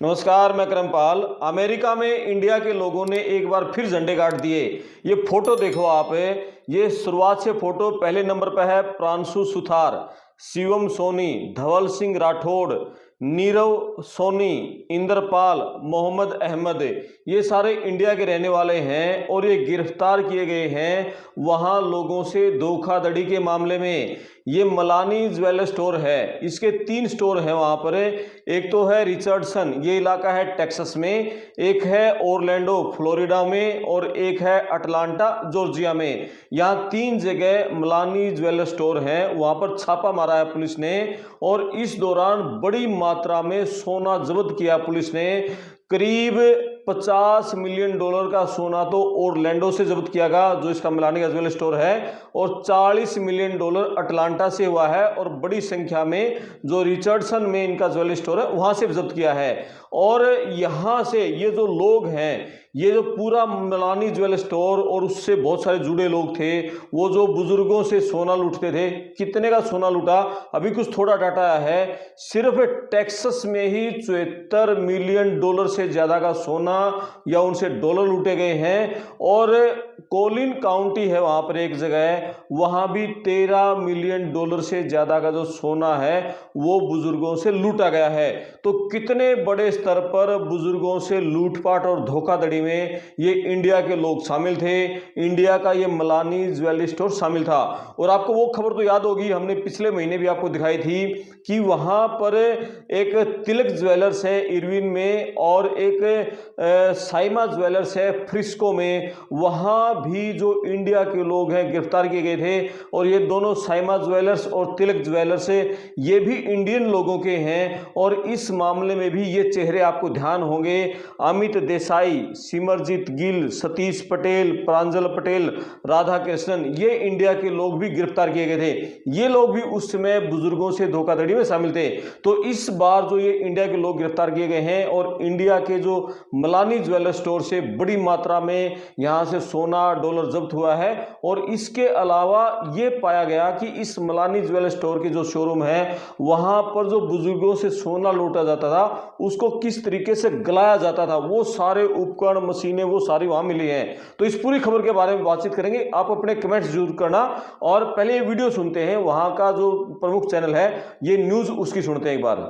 नमस्कार, मैं करमपाल। अमेरिका में इंडिया के लोगों ने एक बार फिर झंडे गाड़ दिए। ये फोटो देखो आप। ये शुरुआत से फोटो पहले नंबर पर है प्रांशु सुथार, शिवम सोनी, धवल सिंह राठौड़, नीरव सोनी, इंद्रपाल, मोहम्मद अहमद। ये सारे इंडिया के रहने वाले हैं और ये गिरफ्तार किए गए हैं वहाँ लोगों से धोखाधड़ी के मामले में। ये मलानी ज्वेलर स्टोर है, इसके 3 स्टोर हैं वहाँ पर। एक तो है रिचर्डसन, ये इलाका है टेक्सास में, एक है ओरलैंडो फ्लोरिडा में और एक है अटलांटा जॉर्जिया में। यहाँ 3 जगह मलानी ज्वेलर स्टोर हैं, वहाँ पर छापा मारा है पुलिस ने और इस दौरान बड़ी मात्रा में सोना जब्त किया पुलिस ने। करीब $50 मिलियन का सोना तो ओरलैंडो से जब्त किया गया, जो इसका मलानी का ज्वेलर स्टोर है, और $40 मिलियन अटलांटा से हुआ है और बड़ी संख्या में जो रिचर्डसन में इनका ज्वेलर स्टोर है वहां से जब्त किया है। और यहां से ये जो लोग हैं, ये जो पूरा मलानी ज्वेलर स्टोर और उससे बहुत सारे जुड़े लोग थे, वो जो बुजुर्गों से सोना लूटते थे, कितने का सोना लूटा अभी कुछ थोड़ा डाटा आया है। सिर्फ टेक्सास में ही $74 मिलियन से ज्यादा का सोना या उनसे डॉलर लूटे गए हैं। और कोलिन काउंटी है वहां पर एक जगह, वहां भी $13 मिलियन से ज्यादा का जो सोना है वो बुजुर्गों से लूटा गया है। तो कितने बड़े स्तर पर बुजुर्गों से लूटपाट और धोखाधड़ी में ये इंडिया के लोग शामिल थे। इंडिया का ये मलानी ज्वेलरी स्टोर शामिल था। और आपको वो खबर तो याद होगी, हमने पिछले महीने भी आपको दिखाई थी कि वहां पर एक तिलक ज्वेलर्स है इरविन में और एक साइमा ज्वेलर्स है फ्रिस्को में। वहां भी जो इंडिया के लोग हैं गिरफ्तार किए गए थे। और ये दोनों साइमा ज्वेलर्स और तिलक ज्वेलर्स ये भी इंडियन लोगों के हैं। और इस मामले में भी ये चेहरे आपको ध्यान होंगे, अमित देसाई, सिमरजीत गिल, सतीश पटेल, प्रांजल पटेल, राधा कृष्णन, ये इंडिया के लोग भी गिरफ्तार किए गए थे। ये लोग भी उस समय बुजुर्गों से धोखाधड़ी में शामिल थे। तो इस बार जो ये इंडिया के लोग गिरफ्तार किए गए हैं और इंडिया के जो मलानी ज्वेलर स्टोर से बड़ी मात्रा में यहां से सोना डॉलर जब्त हुआ है। और इसके अलावा ये पाया गया कि इस मलानी ज्वेलर स्टोर के जो शोरूम है वहां पर जो बुजुर्गों से सोना लूटा जाता था उसको किस तरीके से गलाया जाता था, वो सारे उपकरण मशीनें वो सारी वहां मिली हैं। तो इस पूरी खबर के बारे में बातचीत करेंगे। आप अपने कमेंट्स जरूर करना। और पहले ये वीडियो सुनते हैं, वहां का जो प्रमुख चैनल है ये न्यूज उसकी सुनते हैं एक बार।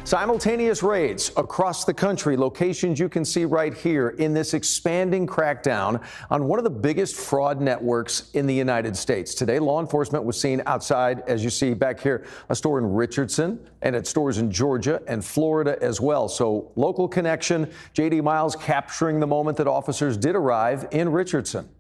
Simultaneous raids across the country, locations you can see right here in this expanding crackdown on one of the biggest fraud networks in the United States. Today, law enforcement was seen outside, as you see back here, a store in Richardson and at stores in Georgia and Florida as well. So local connection, J.D. Miles capturing the moment that officers did arrive in Richardson.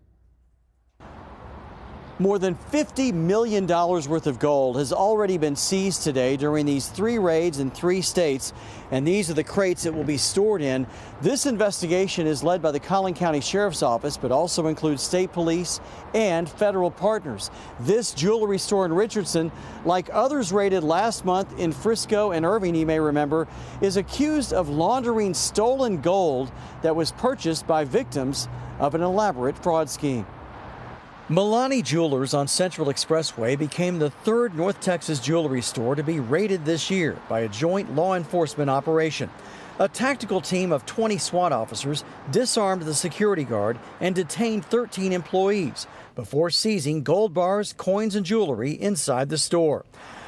More than $50 million worth of gold has already been seized today during these 3 raids in 3 states, and these are the crates it will be stored in. This investigation is led by the Collin County Sheriff's Office, but also includes state police and federal partners. This jewelry store in Richardson, like others raided last month in Frisco and Irving, you may remember, is accused of laundering stolen gold that was purchased by victims of an elaborate fraud scheme. Milani Jewelers on Central Expressway became the 3rd North Texas jewelry store to be raided this year by a joint law enforcement operation. A tactical team of 20 SWAT officers disarmed the security guard and detained 13 employees before seizing gold bars, coins, and jewelry inside the store.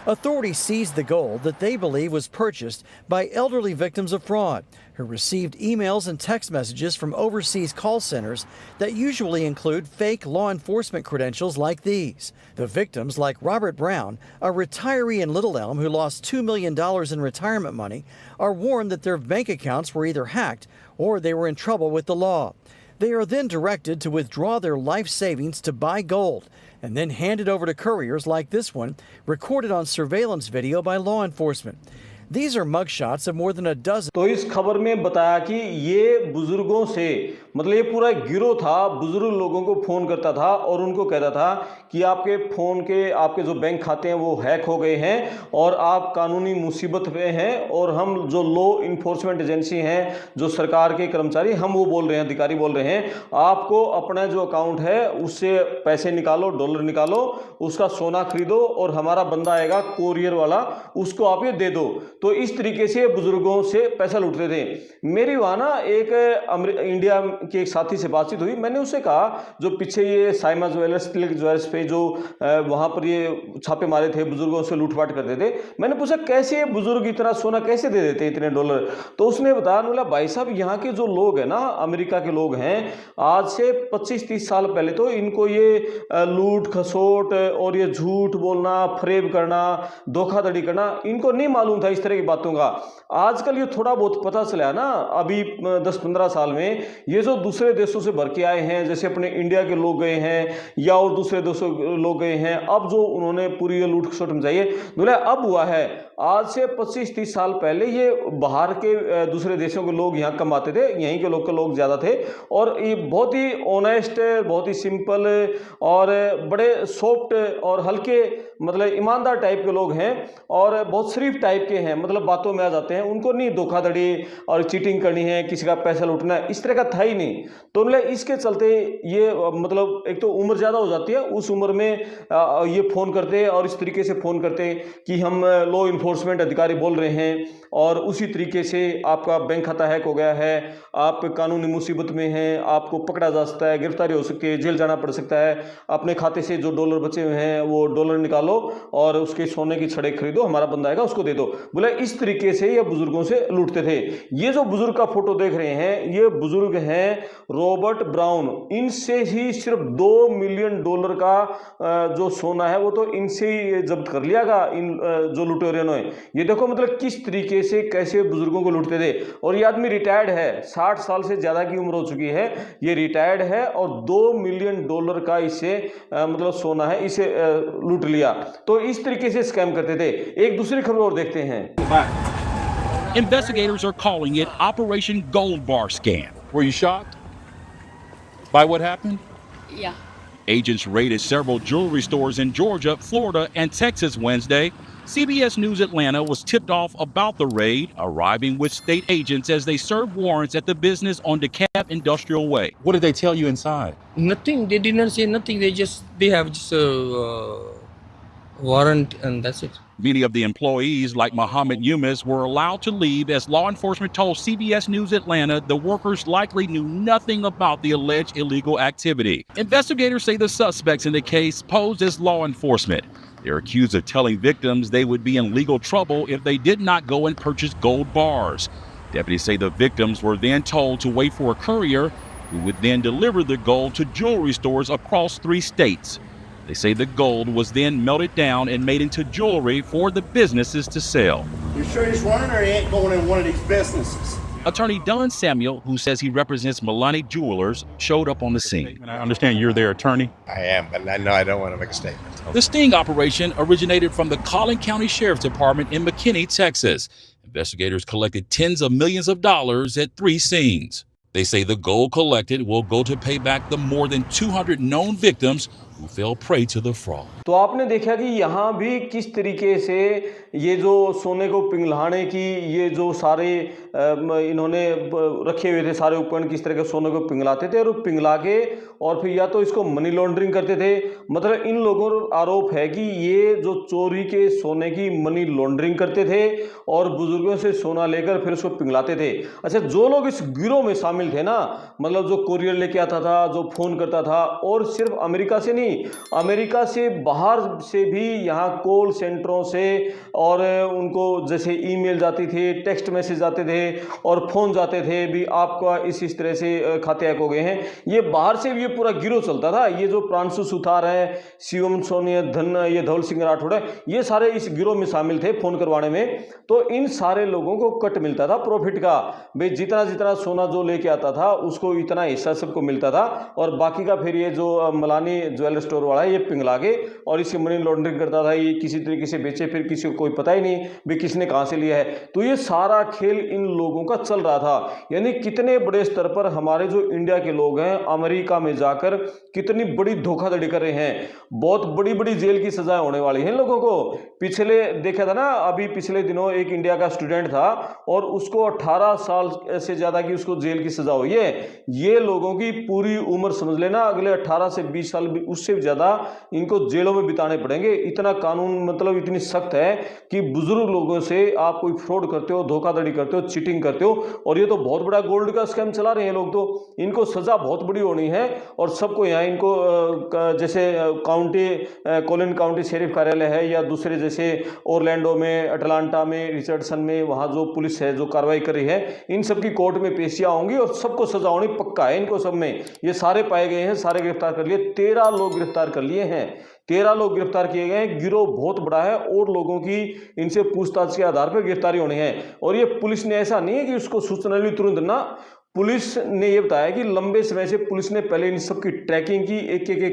Authorities seized the gold that they believe was purchased by elderly victims of fraud who received emails and text messages from overseas call centers that usually include fake law enforcement credentials like these. The victims, like Robert Brown, a retiree in Little Elm who lost $2 million in retirement money, are warned that their bank accounts were either hacked or they were in trouble with the law. They are then directed to withdraw their life savings to buy gold and then handed over to couriers like this one, recorded on surveillance video by law enforcement. These are mugshots of more than a dozen. तो इस खबर में बताया कि ये बुजुर्गों से मतलब ये पूरा एक गिरोह था, बुजुर्ग लोगों को फ़ोन करता था और उनको कहता था कि आपके फ़ोन के आपके जो बैंक खाते हैं वो हैक हो गए हैं और आप कानूनी मुसीबत में हैं और हम जो लॉ इन्फोर्समेंट एजेंसी हैं, जो सरकार के कर्मचारी, हम वो बोल रहे हैं, अधिकारी बोल रहे हैं, आपको अपना जो अकाउंट है उससे पैसे निकालो, डॉलर निकालो, उसका सोना खरीदो और हमारा बंदा आएगा कोरियर वाला, उसको आप ये दे दो। तो इस तरीके से बुजुर्गों से पैसा लूटते थे। मेरी वहाँ ना एक इंडिया के एक साथी से बातचीत हुई, मैंने उससे कहा जो पीछे ये साइमा ज्वेलर्स, तिलक ज्वेलर्स पे जो वहाँ पर ये छापे मारे थे, बुजुर्गों से लूटपाट करते थे, मैंने पूछा कैसे बुजुर्ग इतना सोना कैसे दे देते इतने डॉलर? तो उसने बताया, बोला भाई साहब यहाँ के जो लोग हैं ना, अमेरिका के लोग हैं, आज से 25-30 साल पहले तो इनको ये लूट खसोट और ये झूठ बोलना, फरेब करना, धोखाधड़ी करना, इनको नहीं मालूम था इस तरह की बातों का। आजकल ये थोड़ा बहुत पता चला ना, अभी 10-15 साल में ये जो दूसरे देशों से भर के आए हैं, जैसे अपने इंडिया के लोग गए हैं या और दूसरे देशों के लोग गए हैं, अब जो उन्होंने पूरी ये लूट खसोट मचाई है, बोले अब हुआ है। आज से 25-30 साल पहले ये बाहर के दूसरे देशों के लोग यहाँ कमाते थे, यहीं के लोग ज़्यादा थे और ये बहुत ही ऑनेस्ट, बहुत ही सिंपल और बड़े सॉफ्ट और हल्के, मतलब ईमानदार टाइप के लोग हैं और बहुत शरीफ टाइप के हैं, मतलब बातों में आ जाते हैं, उनको नहीं धोखाधड़ी और चीटिंग करनी है, किसी का पैसा लूटना है, इस तरह का था ही नहीं। तो मतलब इसके चलते ये मतलब एक तो उम्र ज़्यादा हो जाती है, उस उम्र में ये फ़ोन करते और इस तरीके से फ़ोन करते कि हम लॉ इन्फोर्समेंट अधिकारी बोल रहे हैं और उसी तरीके से आपका बैंक खाता हैक हो गया है, आप कानूनी मुसीबत में हैं, आपको पकड़ा जा सकता है, गिरफ्तारी हो सकती है, जेल जाना पड़ सकता है, अपने खाते से जो डॉलर बचे हुए हैं वो डॉलर निकालो और उसके सोने की छड़े खरीदो, हमारा बंदा आएगा उसको दे दो। बोले इस तरीके से ये बुजुर्गों से लूटते थे। ये जो बुजुर्ग का फोटो देख रहे हैं, ये बुजुर्ग हैं रॉबर्ट ब्राउन। इनसे ही सिर्फ $2 मिलियन का जो सोना है वो तो इनसे ही जब्त कर लिया गया, इन जो लुटेरों ने। ये देखो मतलब किस तरीके से कैसे बुजुर्गों को लूटते थे। और ये आदमी रिटायर्ड है, 60 साल से ज्यादा की उम्र हो चुकी है, ये रिटायर्ड है और $2 मिलियन का इसे मतलब सोना है, इसे लूट लिया। तो इस तरीके से स्कैम करते थे। एक दूसरी खबर और देखते हैं। Investigators are calling it Operation Gold Bar Scam. Were you shocked by what happened? Yeah. Agents raided several jewelry stores in Georgia, Florida, and Texas Wednesday. CBS News Atlanta was tipped off about the raid, arriving with state agents as they served warrants at the business on DeKalb Industrial Way. What did they tell you inside? Nothing. They did not say nothing. They have just a warrant and that's it. Many of the employees, like Muhammad Yumis, were allowed to leave as law enforcement told CBS News Atlanta the workers likely knew nothing about the alleged illegal activity. Investigators say the suspects in the case posed as law enforcement. They're accused of telling victims they would be in legal trouble if they did not go and purchase gold bars. Deputies say the victims were then told to wait for a courier who would then deliver the gold to jewelry stores across 3 states. They say the gold was then melted down and made into jewelry for the businesses to sell. You sure he's running or he ain't going in one of these businesses? Attorney Don Samuel, who says he represents Milani Jewelers, showed up on the scene. I understand you're their attorney. I am, but I know I don't want to make a statement. The sting operation originated from the Collin County Sheriff's Department in McKinney, Texas. Investigators collected tens of millions of dollars at 3 scenes. They say the gold collected will go to pay back the more than 200 known victims who fell prey to the fraud. तो आपने देखा कि यहाँ भी किस तरीके से ये जो सोने को पिघलाने की ये जो सारे इन्होंने रखे हुए थे सारे उपकरण, किस तरह के सोने को पिघलाते थे और पिघला के और फिर या तो इसको मनी लॉन्ड्रिंग करते थे। मतलब इन लोगों का आरोप है कि ये जो चोरी के सोने की मनी लॉन्ड्रिंग करते थे और बुजुर्गों से सोना लेकर फिर उसको पिघलाते थे। अच्छा, जो लोग इस गिरोह में शामिल थे ना, मतलब जो कोरियर लेके आता था, जो फोन करता था, और सिर्फ अमेरिका से नहीं, अमेरिका से बाहर से भी यहाँ कॉल सेंटरों से और उनको जैसे ईमेल जाती थी, टेक्स्ट मैसेज आते थे और फोन जाते थे भी आपका इस तरह से खाते हैक हो गए हैं। ये बाहर से भी ये पूरा गिरोह चलता था। ये जो प्रांशु सुथार है, शिवम सोनी धन, ये धवल सिंह राठौड़ है, ये सारे इस गिरोह में शामिल थे फोन करवाने में। तो इन सारे लोगों को कट मिलता था प्रॉफिट का, भाई जितना जितना सोना जो लेके आता था उसको इतना हिस्सा सबको मिलता था और बाकी का फिर ये जो मलानी ज्वेलर्स जनरल स्टोर वाला है, ये पिघला के और इसकी मनी लॉन्ड्रिंग करता था, ये किसी तरीके से बेचे, फिर किसी को कोई पता ही नहीं भी किसने कहां से लिया है। तो ये सारा खेल इन लोगों का चल रहा था। यानी कितने बड़े स्तर पर हमारे जो इंडिया के लोग हैं अमेरिका में जाकर कितनी बड़ी धोखाधड़ी कर रहे हैं। बहुत बड़ी बड़ी जेल की सजाएं होने वाली हैं लोगों को। पिछले देखा था ना, अभी पिछले दिनों एक इंडिया का स्टूडेंट था और उसको 18 साल से ज्यादा की उसको जेल की सजा हुई है। ये लोगों की पूरी उम्र समझ लेना, अगले 18 से 20 साल उससे भी ज्यादा इनको जेलों में बिताने पड़ेंगे। इतना कानून मतलब इतनी सख्त है कि बुजुर्ग लोगों से आप कोई फ्रॉड करते हो, धोखाधड़ी करते हो, चीटिंग करते हो, और ये तो बहुत बड़ा गोल्ड का स्कैम चला रहे हैं लोग, तो इनको सजा बहुत बड़ी होनी है। और सबको यहाँ इनको जैसे कोलिन काउंटी शेरिफ कार्यालय है या दूसरे जैसे ओरलैंडो में, अटलांटा में, रिचर्डसन में, वहाँ जो पुलिस है जो कार्रवाई कर रही है, इन सब की कोर्ट में पेशियां होंगी और सबको सजा होनी पक्का है। इनको सब में ये सारे पाए गए हैं, सारे गिरफ्तार कर लिए। 13 लोग गिरफ्तार कर लिए हैं, 13 लोग गिरफ्तार किए गए हैं। गिरोह बहुत बड़ा है और लोगों की इनसे पूछताछ के आधार पर गिरफ्तारी होनी है। और ये पुलिस ने ऐसा नहीं है कि उसको सूचना मिली तुरंत ना, पुलिस ने यह बताया कि लंबे समय से पुलिस ने पहले इन सब की ट्रैकिंग की,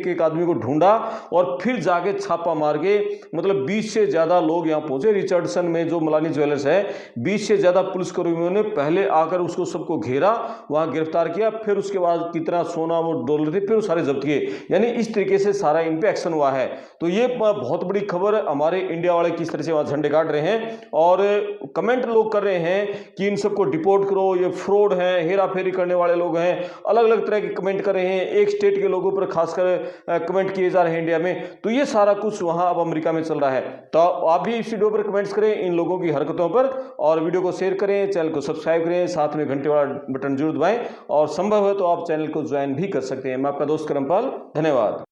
एक आदमी को ढूंढा और फिर जाके छापा मार के मतलब 20 से ज्यादा लोग यहां पहुंचे। रिचर्डसन में जो मलानी ज्वेलर्स है, 20 से ज्यादा पुलिसकर्मियों ने पहले आकर उसको सबको घेरा, वहां गिरफ्तार किया, फिर उसके बाद कितना सोना वो डॉलर थे फिर सारे जब्त किए। यानी इस तरीके से सारा इन पे एक्शन हुआ है। तो ये बहुत बड़ी खबर, हमारे इंडिया वाले किस तरह से वहां झंडे गाड़ रहे हैं और कमेंट लोग कर रहे हैं कि इन सबको डिपोर्ट करो, ये फ्रॉड है, हेरा फेरी करने वाले लोग हैं, अलग अलग तरह के कमेंट कर रहे हैं। एक स्टेट के लोगों पर खासकर कमेंट किए जा रहे हैं इंडिया में। तो ये सारा कुछ वहां अब अमेरिका में चल रहा है। तो आप भी इस वीडियो पर कमेंट्स करें इन लोगों की हरकतों पर और वीडियो को शेयर करें, चैनल को सब्सक्राइब करें, साथ में घंटे वाला बटन जरूर दबाएं और संभव है तो आप चैनल को ज्वाइन भी कर सकते हैं। मैं आपका दोस्त करमपाल, धन्यवाद।